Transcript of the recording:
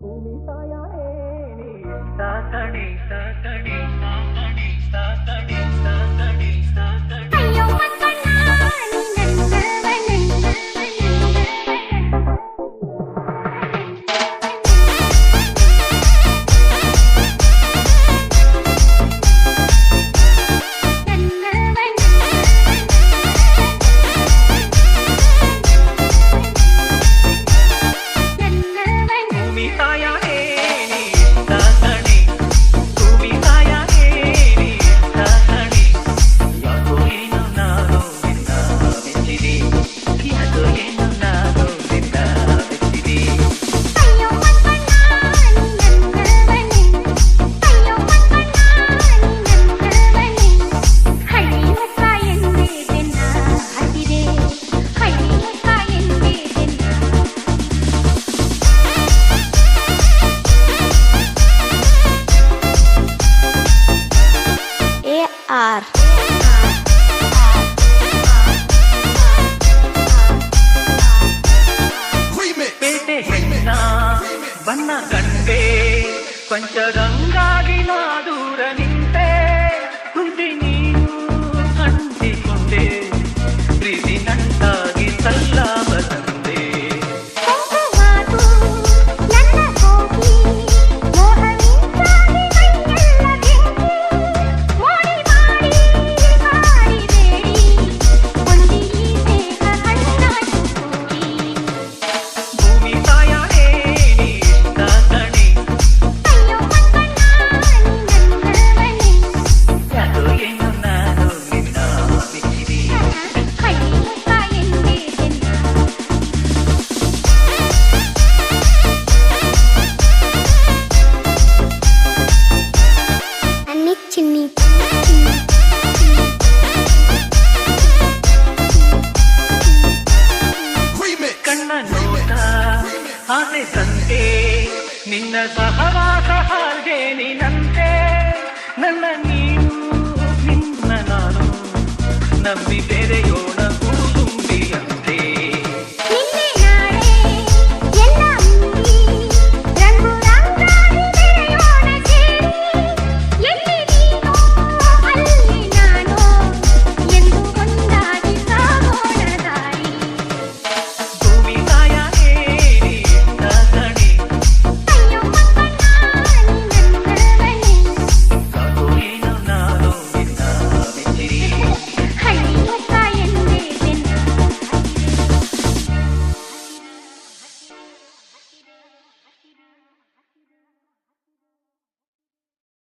ಭೂಮಿ ಸಾಯ ಹೇಳಿ ಸಾಕಣೆ ಸಾಕಣೆ ಸಾಕಣೆ ಸಾಕಣೆ ಸಾಕಣೆ ಸಾಕಣೆ ಅಯ್ಯೋ ಮಕ್ಕಣ್ಣ ಭೂಮಿ ಸಾಯ ಹೇಳಿ ಸಾಕಣೆ ಭೂಮಿ ಸಾಯ ಹೇಳಿ ಸಾಕಣೆ ಯಾಕೋ ಏನು ನಾನು ನಿನ್ನ ಮೆಚ್ಚಿದೆ ಯಾಕೋ ಏನು ನಾನು ನಿನ್ನ ಮೆಚ್ಚಿದೆ ಅಯ್ಯೋ ಮಕ್ಕಣ್ಣ ಅಯ್ಯೋ ಮಕ್ಕಣ್ಣ ಹಳ್ಳಿ ಹೊಸ ಎಂದೇ ಬೆನ್ನ ಹತ್ತಿದೆ ಹಳ್ಳಿ ಹೊಸ ಎಂದೇ ಬೆನ್ನ AR ಪೇಟೆ ಹೆಣ್ಣ ಬಣ್ಣ ಕಂಡೆ ಪಂಚಗಂಗಾಗಿ ನಾ ದೂರ ನಿಂತೆ ಕುಂತಿ ನೀನು ಅಂಟಿಕೊಂಡೆ ಪ್ರೀತಿ ನಂಟಾಗಿ ಸಲ್ಲ ಬಂದೆ ಮಾತು ನನ್ನ ಕೋಕಿ ಮೋಹವಿಂತಾಗಿ ಮೈಯೆಲ್ಲ ಬೆಂಕಿ ಮೋಡಿ ಮಾಡಿ ಹಾರಿಬೇಡಿ ಒಂದಿ ದೇಹ ಹಣ್ಣಾಗಿ ಹೋಗಿ ಭೂಮಿ ಸಾಯ ಹೇಳಿ ಸಾಕಣೆ ಅಯ್ಯೋ ಮಕ್ಕಣ್ಣ ನನ್ನವನೇ ಯಾಕೋ ಏನು ನಾನು ನಿನ್ನ ಮೆಚ್ಚಿದೆ ಹಳ್ಳಿ ಹೊಸ ಎಂದೇ ಬೆನ್ನ ಅನ್ನಿ ಚಿನ್ನಿ ಕಣ್ಣ ನೋಟ ಆಸೆ ಸಂತೆ ನಿನ್ನ ಸಹವಾಸ ಹಾಗೆ ನೀನಂತೆ ನನ್ನ ನೀನು ನಿನ್ನ ನಾನು ನಂಬಿ ಬೇರೆ